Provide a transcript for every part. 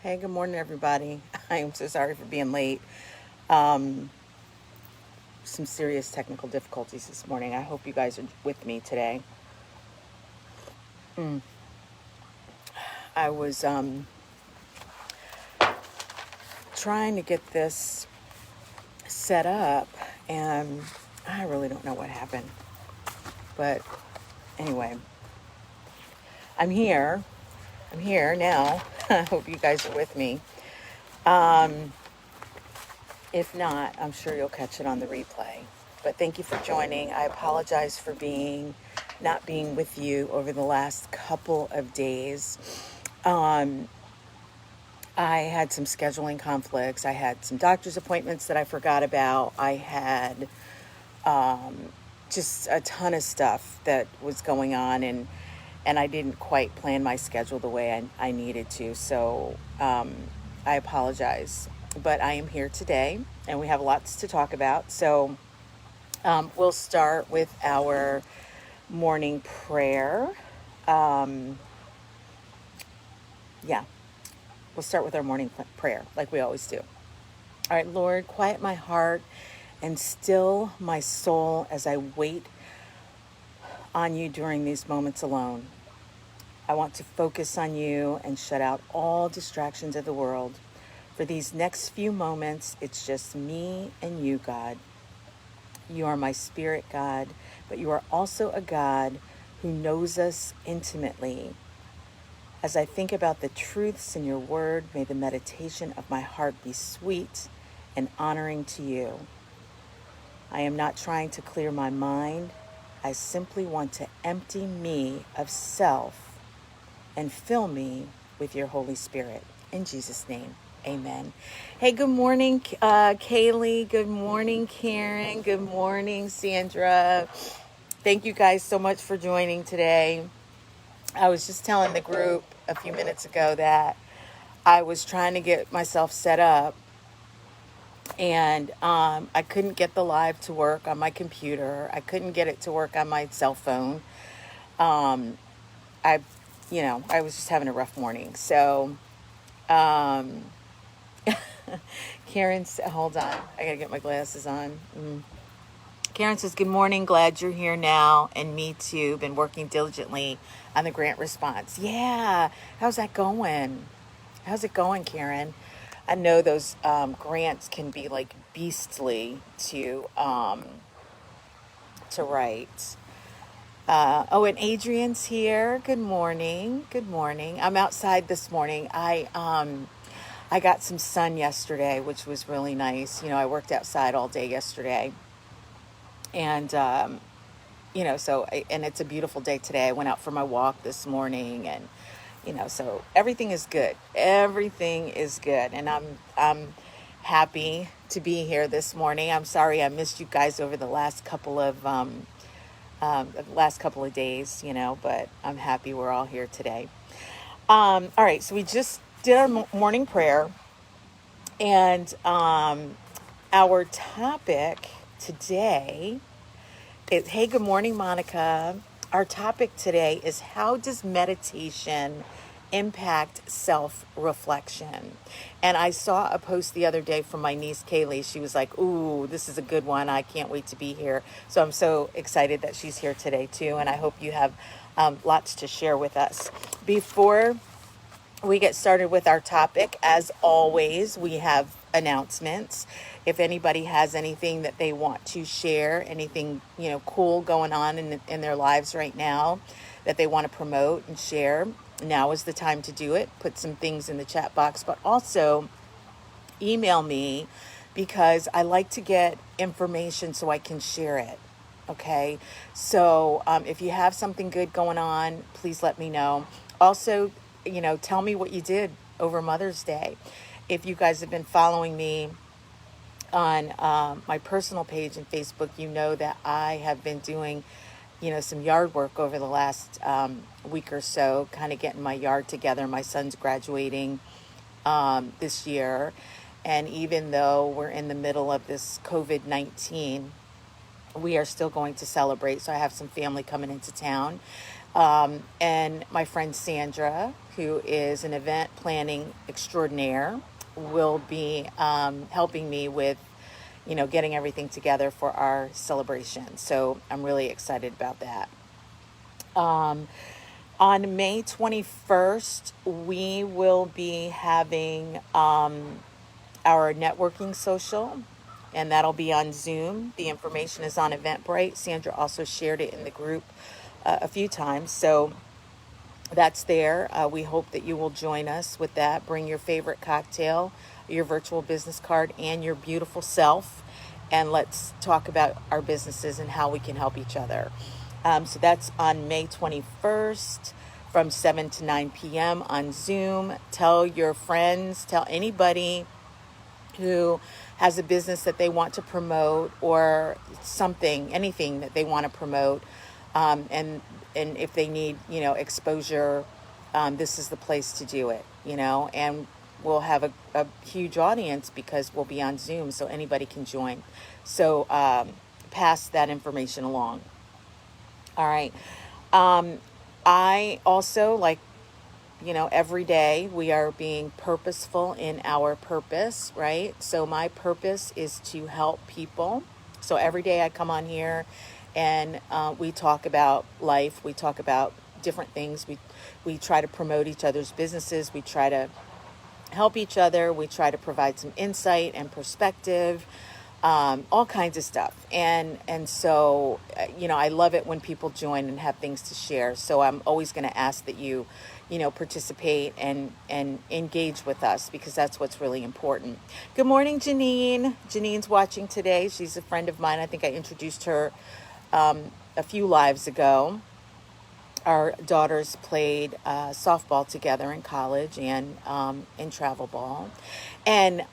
Hey, good morning, everybody. I am so sorry for being late. Um, some serious technical difficulties this morning. I hope you guys are with me today. Mm. I was trying to get this set up, and I really don't know what happened. But anyway, I'm here. I'm here now. I hope you guys are with me. Um, if not, I'm sure you'll catch it on the replay. But thank you for joining. I apologize for not being with you over the last couple of days. Um, I had some scheduling conflicts. I had some doctor's appointments that I forgot about. I had just a ton of stuff that was going on, and I didn't quite plan my schedule the way I needed to. So I apologize. But I am here today, and we have lots to talk about. So we'll start with our morning prayer. Um, yeah, we'll start with our morning prayer like we always do. All right, Lord, quiet my heart and still my soul as I wait on you during these moments alone. I want to focus on you and shut out all distractions of the world. For these next few moments, it's just me and you, God. You are my spirit, God, but you are also a God who knows us intimately. As I think about the truths in your word, may the meditation of my heart be sweet and honoring to you. I am not trying to clear my mind. I simply want to empty me of self and fill me with your Holy Spirit. In Jesus' name, amen. Hey, good morning, Kaylee. Good morning, Karen. Good morning, Sandra. Thank you guys so much for joining today. I was just telling the group a few minutes ago that I was trying to get myself set up, and I couldn't get the live to work on my computer. I couldn't get it to work on my cell phone. Um, I, I was just having a rough morning. So, um, hold on. I gotta get my glasses on. Karen says, good morning. Glad you're here now. And me too. Been working diligently on the grant response. Yeah. How's that going? How's it going, Karen? I know those grants can be like beastly to write. And Adrian's here. Good morning. Good morning. I'm outside this morning. I got some sun yesterday, which was really nice. I worked outside all day yesterday, and and it's a beautiful day today. I went out for my walk this morning, and so everything is good. Everything is good, and I'm happy to be here this morning. I'm sorry I missed you guys over the last couple of days, but I'm happy we're all here today. All right, so we just did our morning prayer, and our topic today is, hey, good morning, Monica. Our topic today is, how does meditation impact self-reflection? And I saw a post the other day from my niece Kaylee. She was like, ooh, this is a good one. I can't wait to be here. So I'm so excited that she's here today too. And I hope you have lots to share with us. Before we get started with our topic, as always, we have announcements. If anybody has anything that they want to share, anything cool going on in their lives right now that they want to promote and share, now is the time to do it. Put some things in the chat box, but also email me, because I like to get information so I can share it. Okay, so if you have something good going on, please let me know. Also, tell me what you did over Mother's Day. If you guys have been following me on my personal page and Facebook, you know that I have been doing, some yard work over the last week or so, kind of getting my yard together. My son's graduating this year. And even though we're in the middle of this COVID-19, we are still going to celebrate. So I have some family coming into town. And my friend Sandra, who is an event planning extraordinaire, will be helping me with, getting everything together for our celebration. So I'm really excited about that. On May 21st, we will be having our networking social, and that'll be on Zoom. The information is on Eventbrite. Sandra also shared it in the group a few times. So that's there. We hope that you will join us with that. Bring your favorite cocktail, your virtual business card, and your beautiful self. And let's talk about our businesses and how we can help each other. So that's on May 21st from 7 to 9 p.m. on Zoom. Tell your friends, tell anybody who has a business that they want to promote, or anything that they want to promote. And if they need, exposure, this is the place to do it, and we'll have a huge audience because we'll be on Zoom, so anybody can join. So pass that information along. All right. I also, every day we are being purposeful in our purpose, right? So my purpose is to help people. So every day I come on here and we talk about life. We talk about different things. We try to promote each other's businesses. We try to help each other. We try to provide some insight and perspective, all kinds of stuff. And so, I love it when people join and have things to share. So I'm always going to ask that you, participate and engage with us, because that's what's really important. Good morning, Janine. Janine's watching today. She's a friend of mine. I think I introduced her a few lives ago. Our daughters played softball together in college and in travel ball. And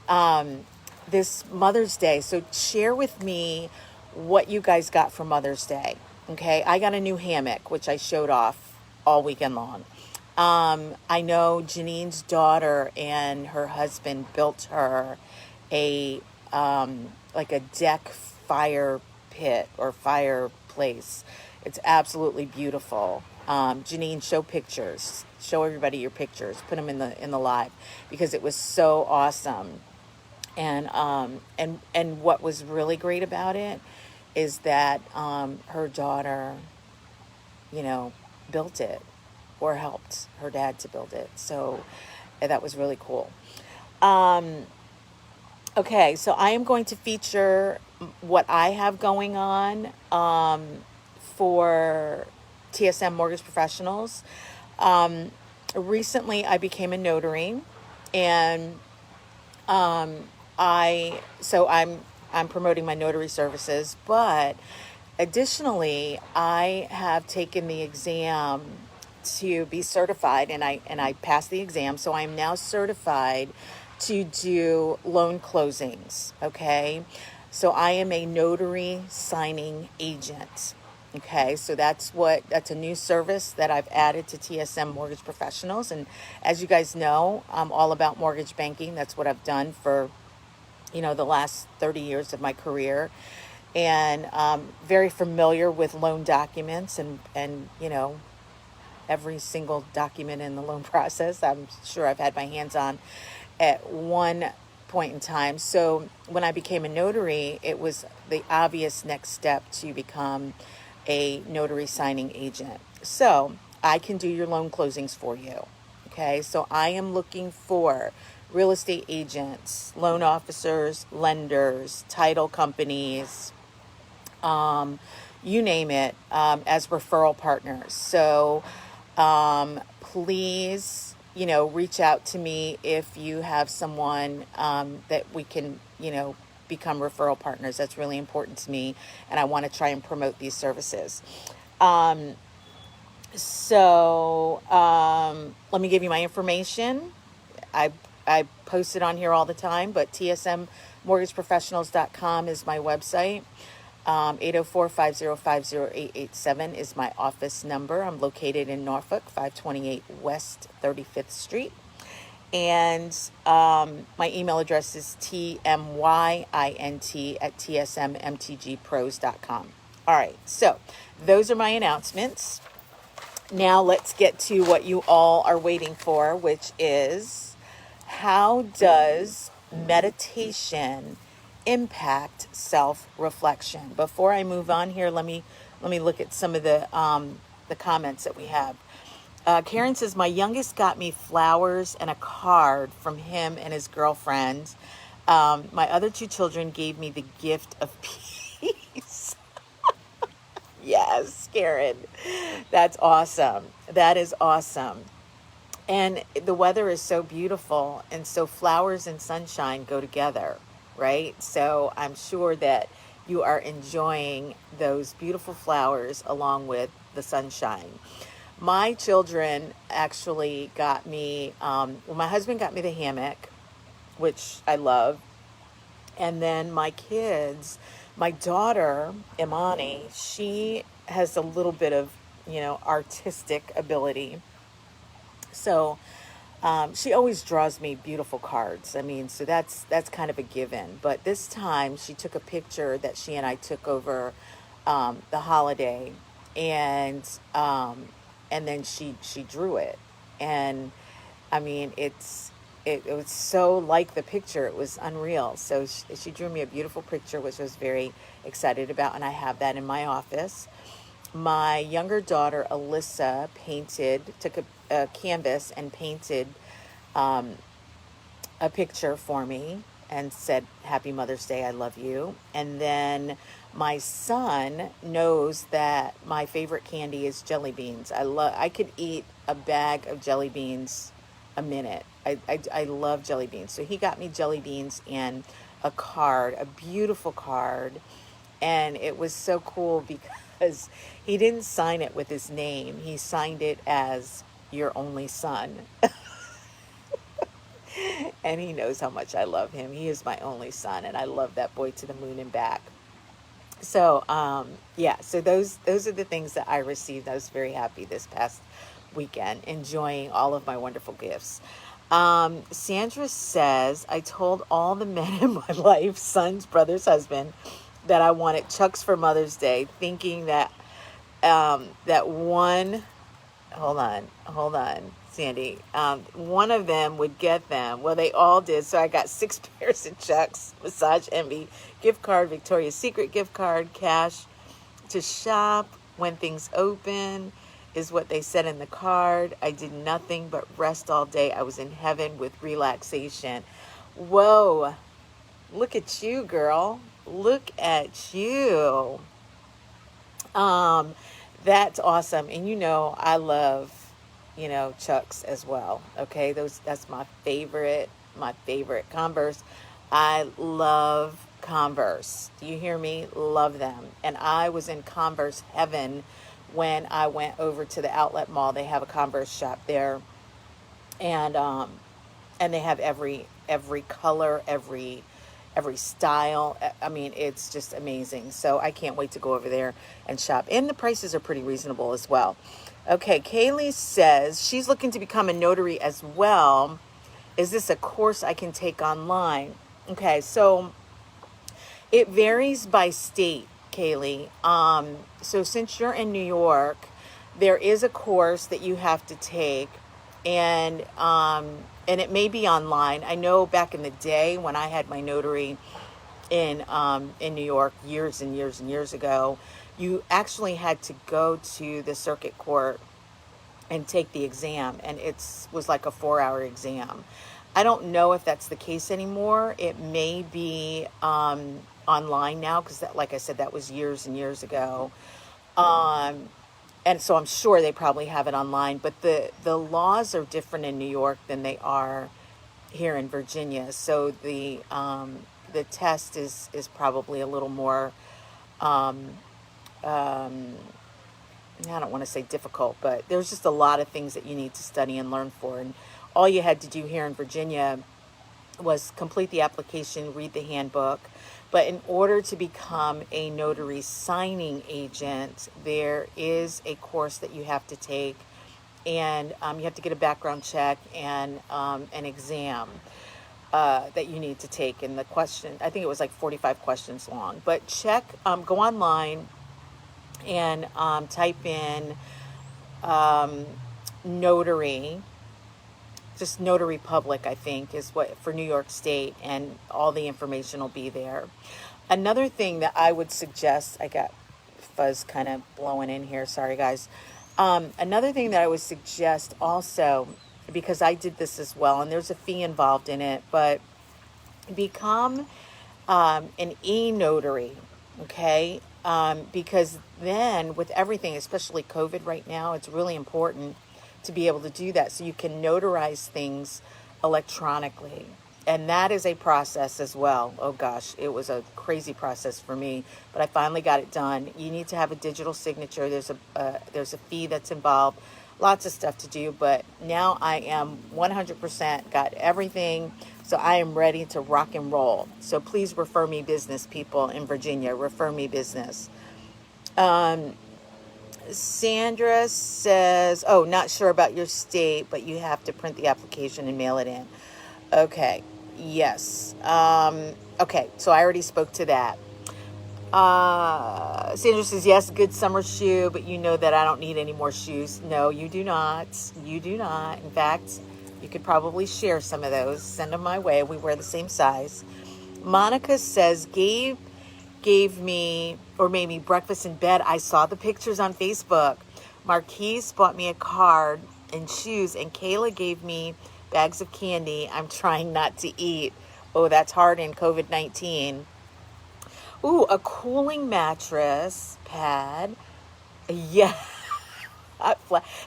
this Mother's Day, so share with me what you guys got for Mother's Day. Okay, I got a new hammock, which I showed off all weekend long. I know Janine's daughter and her husband built her a deck fire pit or fireplace. It's absolutely beautiful. Janine, show pictures. Show everybody your pictures. Put them in the live, because it was so awesome. And what was really great about it is that her daughter, built it, or helped her dad to build it. So that was really cool. Okay, so I am going to feature what I have going on for TSM Mortgage Professionals. Recently, I became a notary, and I'm promoting my notary services, but additionally, I have taken the exam to be certified, and I passed the exam, so I am now certified to do loan closings. Okay, so I am a notary signing agent. Okay, so that's a new service that I've added to TSM Mortgage Professionals. And as you guys know, I'm all about mortgage banking. That's what I've done for, the last 30 years of my career. And very familiar with loan documents and every single document in the loan process. I'm sure I've had my hands on at one point in time. So when I became a notary, it was the obvious next step to become a notary signing agent. So I can do your loan closings for you. Okay, so I am looking for real estate agents, loan officers, lenders, title companies, you name it, as referral partners. So please, reach out to me if you have someone that we can, become referral partners. That's really important to me, and I want to try and promote these services. Let me give you my information. I post it on here all the time, but tsmmortgageprofessionals.com is my website. 804-505-0887 is my office number. I'm located in Norfolk, 528 West 35th Street. And my email address is tmyint@tsmmtgpros.com. All right, so those are my announcements. Now let's get to what you all are waiting for, which is, how does meditation impact self-reflection? Before I move on here, let me look at some of the comments that we have. Karen says, my youngest got me flowers and a card from him and his girlfriend. My other two children gave me the gift of peace. Yes, Karen. That's awesome. That is awesome. And the weather is so beautiful. And so flowers and sunshine go together, right? So I'm sure that you are enjoying those beautiful flowers along with the sunshine. My children actually got me, well, my husband got me the hammock, which I love. And then my kids, my daughter, Imani, she has a little bit of, artistic ability. So she always draws me beautiful cards. I mean, so that's kind of a given. But this time she took a picture that she and I took over the holiday, and then she drew it, and I mean it was so like the picture, it was unreal. So she drew me a beautiful picture, which I was very excited about, and I have that in my office. My younger daughter Alyssa took a canvas and painted a picture for me and said, Happy Mother's Day, I love you. And then my son knows that my favorite candy is jelly beans. I could eat a bag of jelly beans a minute. I love jelly beans. So he got me jelly beans and a card, a beautiful card. And it was so cool because he didn't sign it with his name. He signed it as your only son. And he knows how much I love him. He is my only son, and I love that boy to the moon and back. So, yeah, so those are the things that I received. I was very happy this past weekend, enjoying all of my wonderful gifts. Sandra says, I told all the men in my life, sons, brothers, husband, that I wanted Chucks for Mother's Day, thinking that that one, hold on, Sandy, one of them would get them. Well, they all did. So I got 6 pairs of Chucks, Massage Envy, gift card, Victoria's Secret gift card, cash to shop when things open, is what they said in the card. I did nothing but rest all day. I was in heaven with relaxation. Whoa, look at you, girl. Look at you. That's awesome. And I love, Chucks as well. Okay. That's my favorite Converse. I love Converse. Do you hear me? Love them. And I was in Converse heaven when I went over to the outlet mall. They have a Converse shop there. And they have every color, every style. I mean, it's just amazing. So I can't wait to go over there and shop. And the prices are pretty reasonable as well. Okay, Kaylee says she's looking to become a notary as well. Is this a course I can take online? Okay, so it varies by state, Kaylee. So since you're in New York, there is a course that you have to take, and it may be online. I know back in the day when I had my notary in New York years and years and years ago, you actually had to go to the circuit court and take the exam, and it was like a 4-hour exam. I don't know if that's the case anymore. It may be online now, because like I said, that was years and years ago. And so I'm sure they probably have it online, but the laws are different in New York than they are here in Virginia. So the test is probably a little more, I don't want to say difficult, but there's just a lot of things that you need to study and learn for. And all you had to do here in Virginia was complete the application, read the handbook. But in order to become a notary signing agent, there is a course that you have to take, and you have to get a background check and an exam that you need to take. And the question, I think it was like 45 questions long. But go online and type in notary, just Notary Public, I think, is what for New York State, and all the information will be there. Another thing that I would suggest, I got fuzz kind of blowing in here, sorry guys. Another thing that I would suggest also, because I did this as well, and there's a fee involved in it, but become an e-notary, okay? Because then with everything, especially COVID right now, it's really important to be able to do that so you can notarize things electronically. And that is a process as well. Oh gosh, it was a crazy process for me, but I finally got it done. You need to have a digital signature. There's a fee that's involved. Lots of stuff to do, but now I am 100% got everything. So I am ready to rock and roll. So please refer me business, people in Virginia. Refer me business. Sandra says, oh, not sure about your state, but you have to print the application and mail it in. Okay. Yes. Okay. So I already spoke to that. Sandra says, yes, good summer shoe, but you know that I don't need any more shoes. No, you do not. You do not. In fact, you could probably share some of those. Send them my way. We wear the same size. Monica says, gave me or made me breakfast in bed. I saw the pictures on Facebook. Marquise bought me a card and shoes, and Kayla gave me bags of candy I'm trying not to eat. Oh, that's hard in COVID-19. Ooh, a cooling mattress pad. Yeah.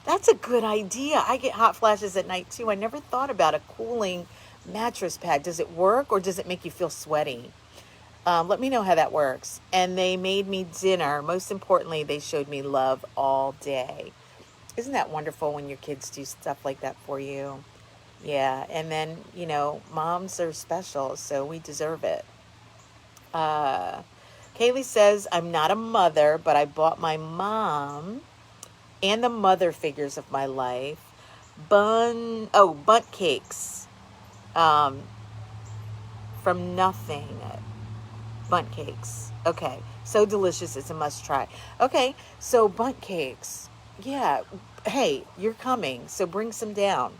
That's a good idea. I get hot flashes at night too. I never thought about a cooling mattress pad. Does it work or does it make you feel sweaty? Let me know how that works. And they made me dinner. Most importantly, they showed me love all day. Isn't that wonderful when your kids do stuff like that for you? Yeah. And then, moms are special, so we deserve it. Kaylee says, I'm not a mother, but I bought my mom and the mother figures of my life bundt cakes from nothing. Bundt cakes. Okay. So delicious. It's a must try. Okay. So bundt cakes. Yeah. Hey, you're coming. So bring some down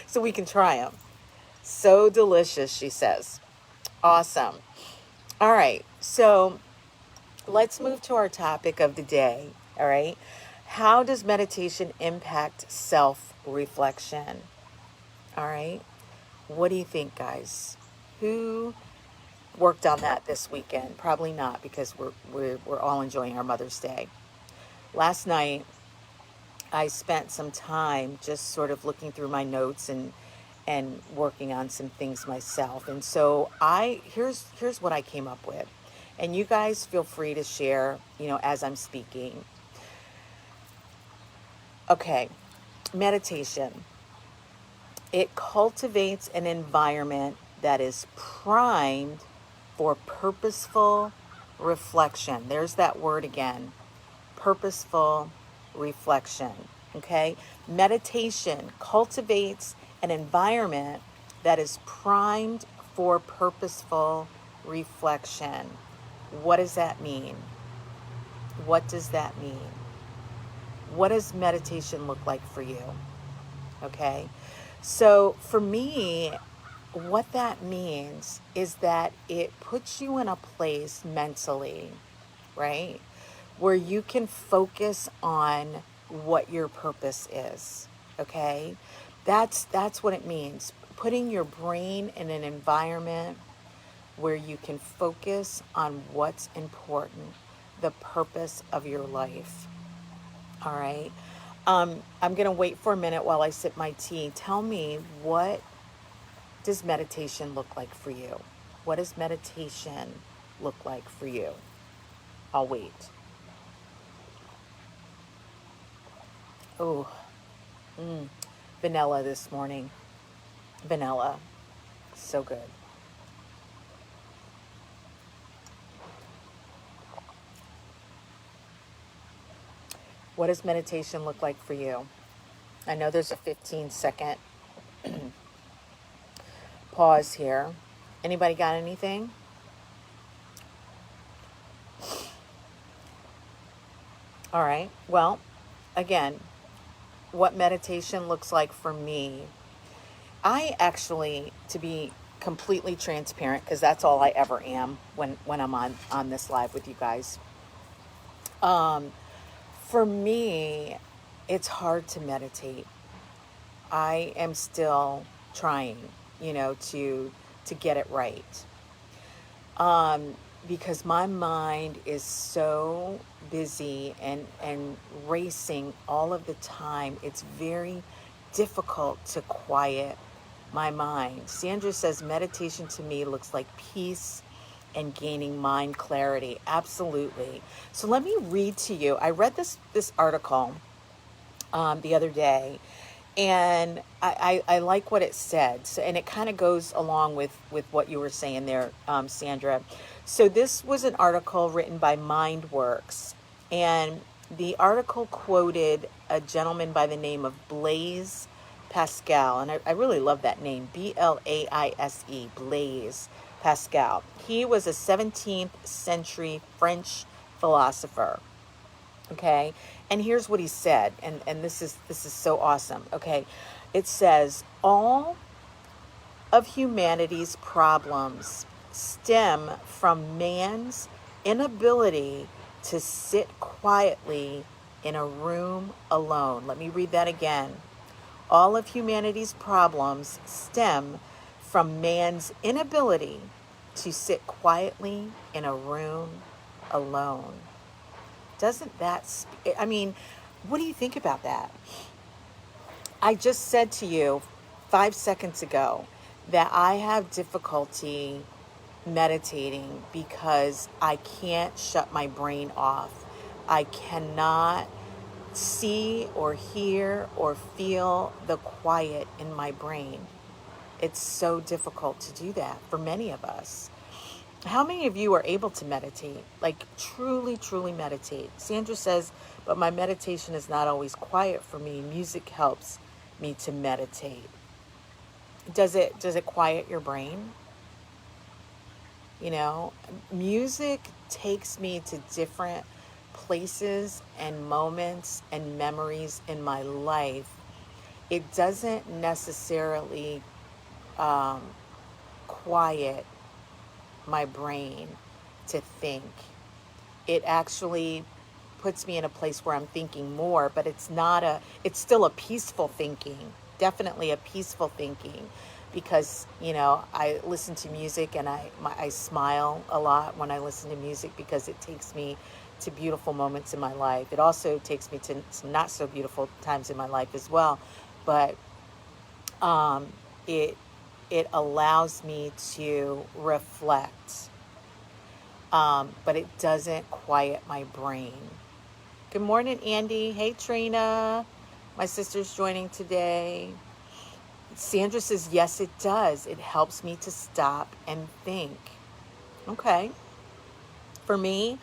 so we can try them. So delicious, she says. Awesome. All right. So let's move to our topic of the day. All right. How does meditation impact self-reflection? All right. What do you think, guys? Who worked on that this weekend? Probably not, because we're all enjoying our Mother's Day. Last night, I spent some time just sort of looking through my notes and working on some things myself. And so here's what I came up with. And you guys feel free to share, as I'm speaking. Okay. Meditation. It cultivates an environment that is primed for purposeful reflection. There's that word again. Purposeful reflection. Okay? Meditation cultivates an environment that is primed for purposeful reflection. What does that mean? What does that mean? What does meditation look like for you? Okay? So for me, what that means is that it puts you in a place mentally, right, where you can focus on what your purpose is. Okay? That's what it means. Putting your brain in an environment where you can focus on what's important, the purpose of your life. All right. I'm going to wait for a minute while I sip my tea. Tell me, what does meditation look like for you? What does meditation look like for you? I'll wait. Oh, vanilla this morning. Vanilla. So good. What does meditation look like for you? I know there's a 15-second pause here. Anybody got anything? All right. Well, again, what meditation looks like for me, I actually, to be completely transparent, because that's all I ever am when I'm on this live with you guys. For me, it's hard to meditate. I am still trying, to get it right. Because my mind is so busy and racing all of the time. It's very difficult to quiet my mind. Sandra says meditation to me looks like peace and gaining mind clarity. Absolutely. So let me read to you. I read this article the other day, and I like what it said. So, and it kind of goes along with what you were saying there, Sandra. So this was an article written by MindWorks, and the article quoted a gentleman by the name of Blaise Pascal, and I really love that name, Blaise, Blaise Pascal. He was a 17th century French philosopher. Okay, and here's what he said, and this is so awesome. Okay, it says all of humanity's problems stem from man's inability to sit quietly in a room alone. Let me read that again. All of humanity's problems stem from man's inability to sit quietly in a room alone. Doesn't that, I mean, what do you think about that? I just said to you 5 seconds ago that I have difficulty meditating because I can't shut my brain off. I cannot see or hear or feel the quiet in my brain. It's so difficult to do that for many of us. How many of you are able to meditate? Like truly, truly meditate? Sandra says, but my meditation is not always quiet for me. Music helps me to meditate. Does it quiet your brain? Music takes me to different places and moments and memories in my life. It doesn't necessarily quiet my brain to think. It actually puts me in a place where I'm thinking more, but it's still a peaceful thinking, definitely a peaceful thinking, because, I listen to music and I smile a lot when I listen to music because it takes me to beautiful moments in my life. It also takes me to some not so beautiful times in my life as well, but it allows me to reflect, but it doesn't quiet my brain. Good morning, Andy. Hey, Trina. My sister's joining today. Sandra says, yes, it does. It helps me to stop and think. Okay. For me,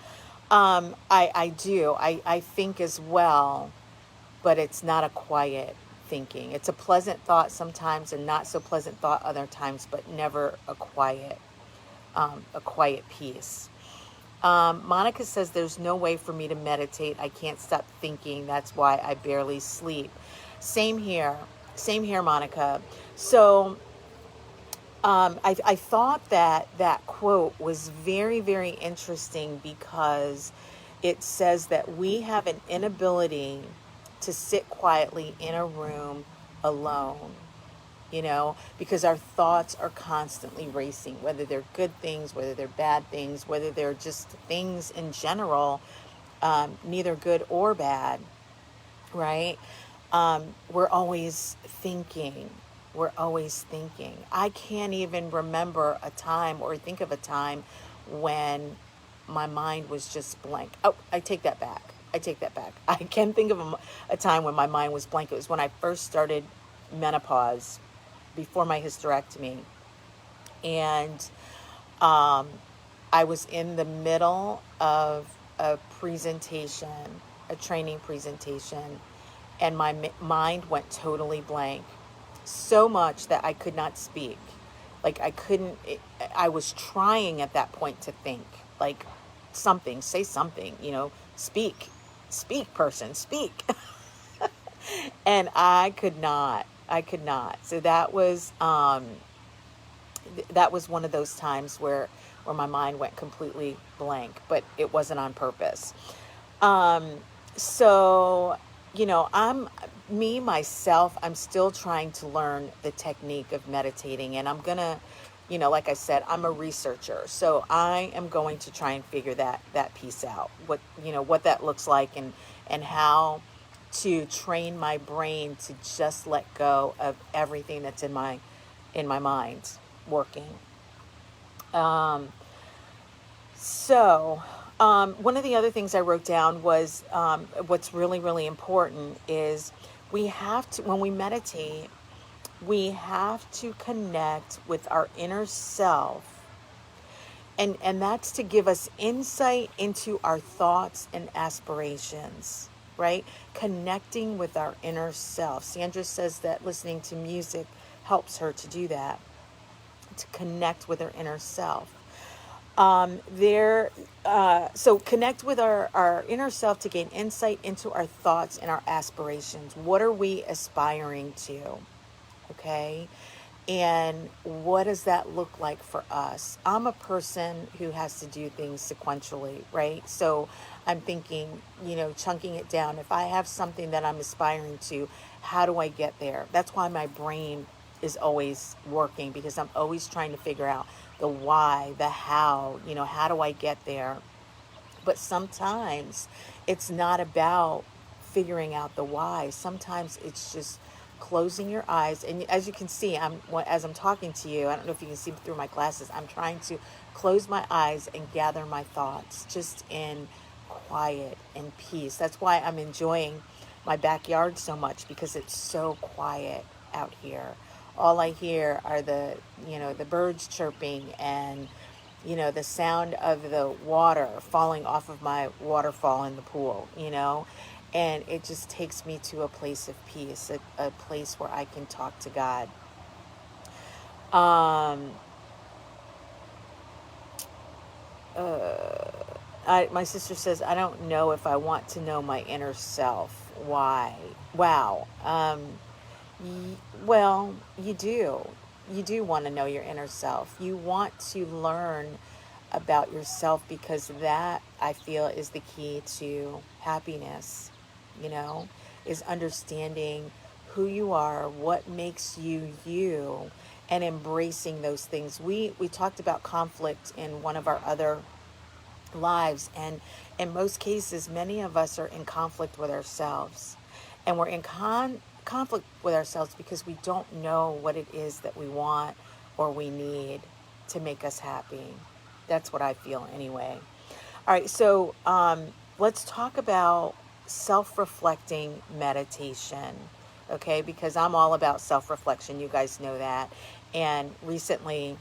I do. I think as well, but it's not a quiet thinking. It's a pleasant thought sometimes and not so pleasant thought other times, but never a quiet piece. Monica says there's no way for me to meditate. I can't stop thinking. That's why I barely sleep. Same here, Monica. So I thought that quote was very, very interesting because it says that we have an inability to sit quietly in a room alone, because our thoughts are constantly racing, whether they're good things, whether they're bad things, whether they're just things in general, neither good or bad, right? We're always thinking. I can't even remember a time or think of a time when my mind was just blank. Oh, I take that back. I can think of a time when my mind was blank. It was when I first started menopause, before my hysterectomy. And I was in the middle of a training presentation, and my mind went totally blank. So much that I could not speak. Like I was trying at that point to think, like say something, speak person, speak. And I could not. I could not. So that was one of those times where my mind went completely blank, but it wasn't on purpose. Um, so, I'm me, myself, I'm still trying to learn the technique of meditating. And I'm going to, like I said, I'm a researcher. So I am going to try and figure that piece out, what that looks like, and how to train my brain to just let go of everything that's in my mind working. Um, so, one of the other things I wrote down was what's really, really important is we have to, when we meditate, we have to connect with our inner self. And that's to give us insight into our thoughts and aspirations, right? Connecting with our inner self. Sandra says that listening to music helps her to do that, to connect with her inner self. So connect with our inner self to gain insight into our thoughts and our aspirations. What are we aspiring to? Okay. And what does that look like for us? I'm a person who has to do things sequentially, right? So I'm thinking, chunking it down. If I have something that I'm aspiring to, how do I get there? That's why my brain is always working, because I'm always trying to figure out the why, the how do I get there? But sometimes it's not about figuring out the why. Sometimes it's just closing your eyes. And as you can see, as I'm talking to you, I don't know if you can see through my glasses, I'm trying to close my eyes and gather my thoughts just in quiet and peace. That's why I'm enjoying my backyard so much, because it's so quiet out here. All I hear are the birds chirping, and the sound of the water falling off of my waterfall in the pool, and it just takes me to a place of peace, a place where I can talk to God. Um, my sister says, I don't know if I want to know my inner self. Why? Wow. Well, you do. You do want to know your inner self. You want to learn about yourself, because that, I feel, is the key to happiness, is understanding who you are, what makes you you, and embracing those things. We talked about conflict in one of our other lives, and in most cases, many of us are in conflict with ourselves. And we're in conflict with ourselves because we don't know what it is that we want or we need to make us happy. That's what I feel anyway. All right, so let's talk about self-reflecting meditation, okay? Because I'm all about self-reflection. You guys know that. And recently,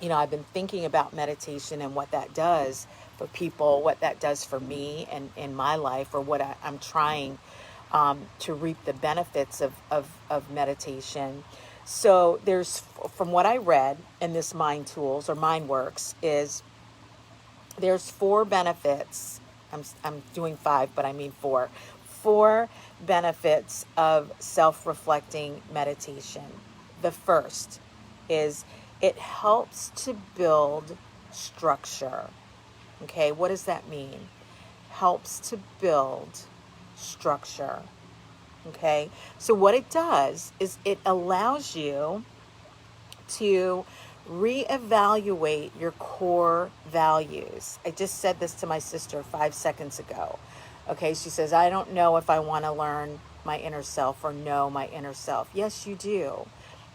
I've been thinking about meditation and what that does for people, what that does for me and in my life, or what I'm trying to reap the benefits of meditation. So from what I read in this Mind Tools or Mind Works, is there's 4 benefits. I'm doing 5, but I mean 4. 4 benefits of self-reflecting meditation. The first is it helps to build structure. Okay, what does that mean? Helps to build structure. Okay, so what it does is it allows you to reevaluate your core values. I just said this to my sister 5 seconds ago. Okay, she says, I don't know if I want to learn my inner self or know my inner self. Yes, you do.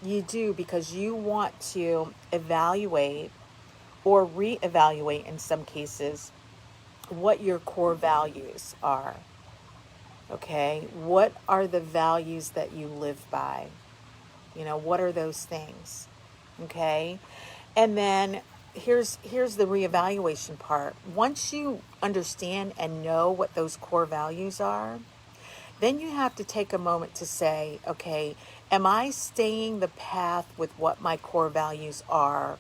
You do, because you want to evaluate or reevaluate in some cases what your core values are. Okay, what are the values that you live by? What are those things? Okay, and then here's the reevaluation part. Once you understand and know what those core values are, then you have to take a moment to say, okay, am I staying the path with what my core values are,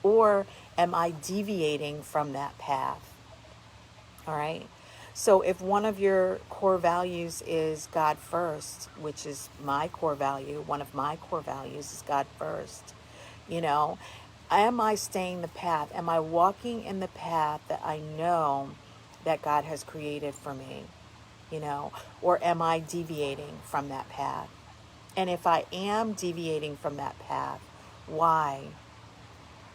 or am I deviating from that path? All right. So if one of your core values is God first, which is my core value, one of my core values is God first, you know, am I staying the path? Am I walking in the path that I know that God has created for me? You know, or am I deviating from that path? And if I am deviating from that path, why?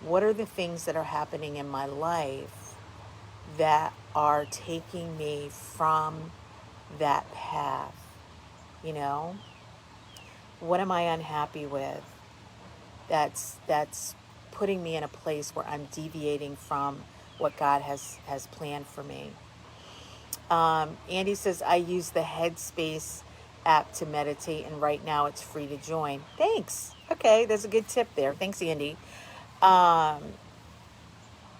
What are the things that are happening in my life that are taking me from that path? You know, what am I unhappy with? That's putting me in a place where I'm deviating from what God has planned for me. Andy says, I use the Headspace app to meditate, and right now it's free to join. Thanks. Okay, there's a good tip there. Thanks, Andy.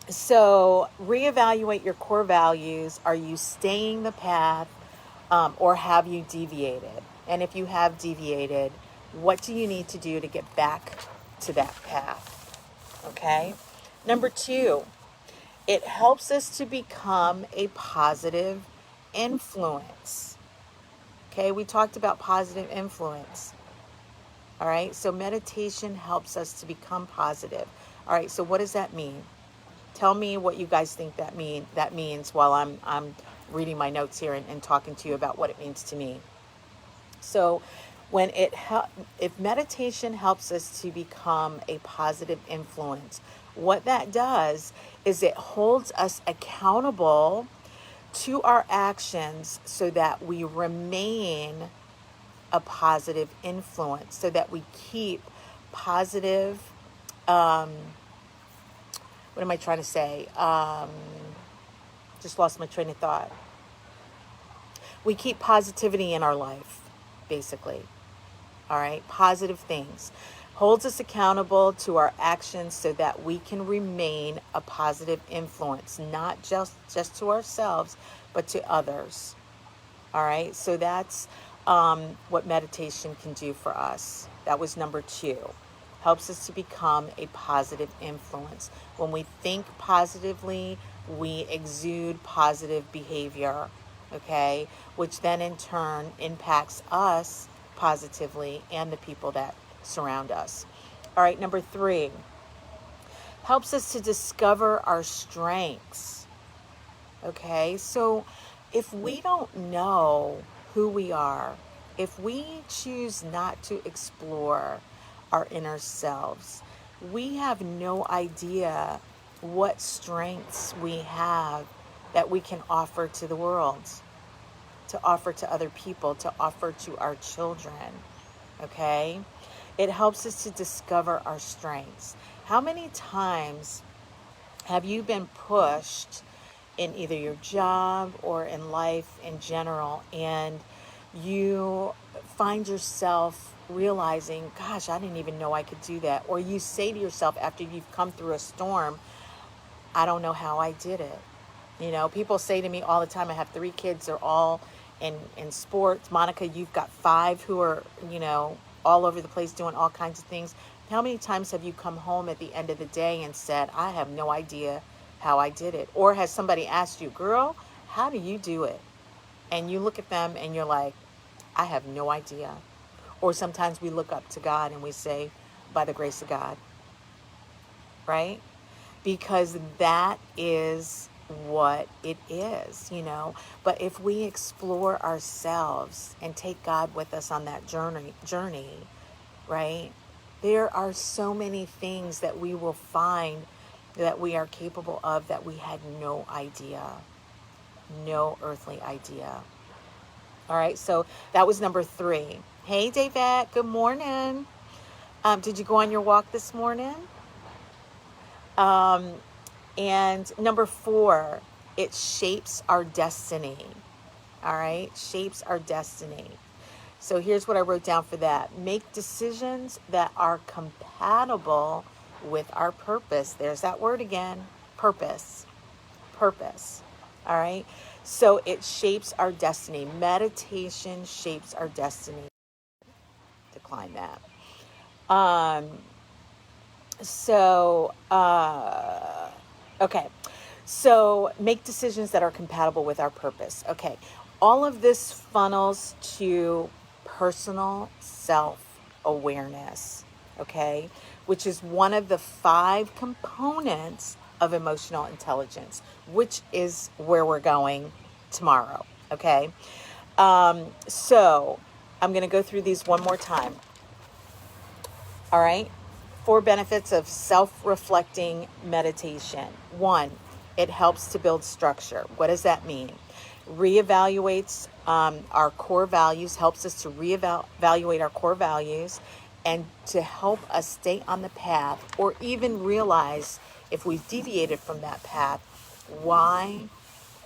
So reevaluate your core values. Are you staying the path, or have you deviated? And if you have deviated, what do you need to do to get back to that path? Okay. Number 2, it helps us to become a positive influence. Okay, we talked about positive influence. All right, so meditation helps us to become positive. All right, so what does that mean? Tell me what you guys think that means while I'm reading my notes here and talking to you about what it means to me. So when if meditation helps us to become a positive influence, what that does is it holds us accountable to our actions so that we remain a positive influence, so that we keep positive, what am I trying to say? Just lost my train of thought. We keep positivity in our life, basically. All right, positive things. Holds us accountable to our actions so that we can remain a positive influence, not just to ourselves, but to others. All right, so that's what meditation can do for us. That was number 2. Helps us to become a positive influence. When we think positively, we exude positive behavior, okay, which then in turn impacts us positively and the people that surround us. All right, number 3, helps us to discover our strengths. Okay, so if we don't know who we are, if we choose not to explore our inner selves, we have no idea what strengths we have that we can offer to the world, to offer to other people, to offer to our children. Okay, it helps us to discover our strengths. How many times have you been pushed in either your job or in life in general, and you find yourself realizing, gosh, I didn't even know I could do that? Or you say to yourself after you've come through a storm, I don't know how I did it. You know, people say to me all the time, I have 3 kids, they're all in sports. Monica, you've got 5 who are, you know, all over the place doing all kinds of things. How many times have you come home at the end of the day and said, I have no idea how I did it? Or has somebody asked you, girl, how do you do it? And you look at them and you're like, I have no idea. Or sometimes we look up to God and we say, by the grace of God, right? Because that is what it is, you know. But if we explore ourselves and take God with us on that journey, right? There are so many things that we will find that we are capable of that we had no idea, no earthly idea. All right, so that was number 3. Hey, Davette, good morning. Did you go on your walk this morning? And number 4, it shapes our destiny. All right, shapes our destiny. So here's what I wrote down for that. Make decisions that are compatible with our purpose. There's that word again, purpose. Purpose. All right. So it shapes our destiny. Meditation shapes our destiny. Decline that. Um, so, okay. So make decisions that are compatible with our purpose. Okay. All of this funnels to personal self awareness. Okay. Which is one of the 5 components of emotional intelligence, which is where we're going tomorrow. Okay. So I'm going to go through these one more time. All right. 4 benefits of self-reflecting meditation. 1, it helps to build structure. What does that mean? Reevaluates our core values, helps us to reevaluate our core values and to help us stay on the path, or even realize if we've deviated from that path, why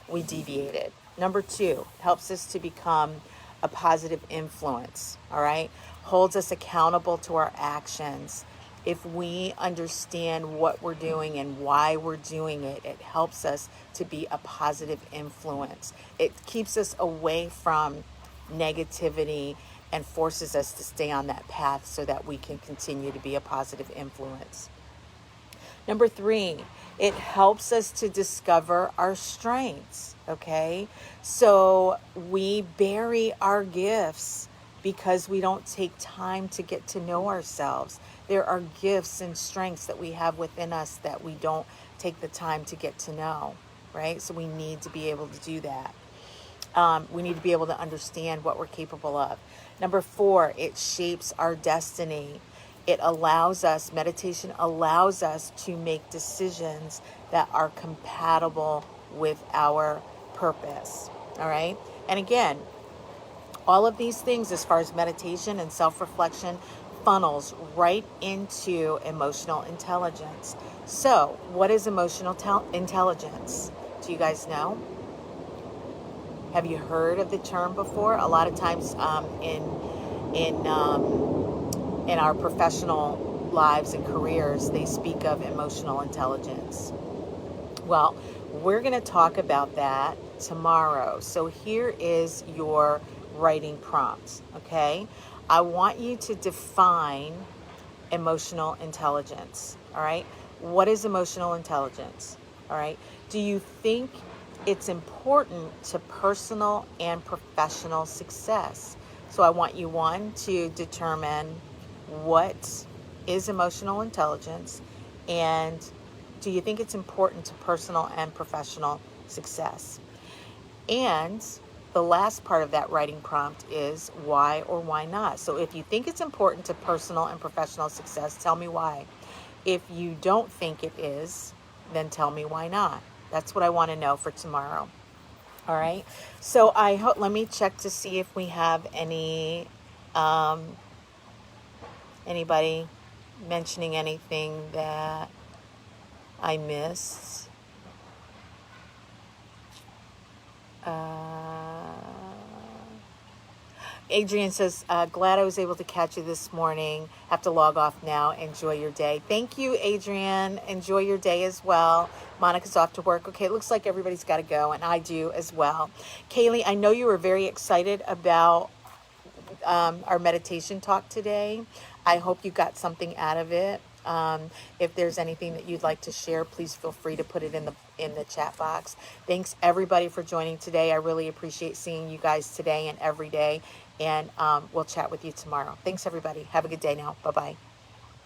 we deviated. Number 2, helps us to become a positive influence, all right? Holds us accountable to our actions. If we understand what we're doing and why we're doing it, it helps us to be a positive influence. It keeps us away from negativity and forces us to stay on that path so that we can continue to be a positive influence. Number 3, it helps us to discover our strengths, okay? So we bury our gifts because we don't take time to get to know ourselves. There are gifts and strengths that we have within us that we don't take the time to get to know, right? So we need to be able to do that. We need to be able to understand what we're capable of. Number 4, it shapes our destiny. It allows us, meditation allows us to make decisions that are compatible with our purpose. All right. And again, all of these things, as far as meditation and self-reflection, funnels right into emotional intelligence. So, what is emotional intelligence? Do you guys know? Have you heard of the term before? A lot of times in our professional lives and careers, they speak of emotional intelligence. Well, we're going to talk about that tomorrow. So here is your writing prompt, okay? I want you to define emotional intelligence, all right? What is emotional intelligence, all right? Do you think it's important to personal and professional success? So I want you, 1, to determine what is emotional intelligence, and do you think it's important to personal and professional success? And the last part of that writing prompt is why or why not. So if you think it's important to personal and professional success, tell me why. If you don't think it is, then tell me why not. That's what I want to know for tomorrow. All right. So I hope, let me check to see if we have anybody mentioning anything that I missed. Adrian says, glad I was able to catch you this morning. Have to log off now. Enjoy your day. Thank you, Adrian. Enjoy your day as well. Monica's off to work. Okay, it looks like everybody's got to go, and I do as well. Kaylee, I know you were very excited about our meditation talk today. I hope you got something out of it. If there's anything that you'd like to share, please feel free to put it in the chat box. Thanks everybody for joining today. I really appreciate seeing you guys today and every day. And we'll chat with you tomorrow. Thanks everybody. Have a good day now. Bye-bye.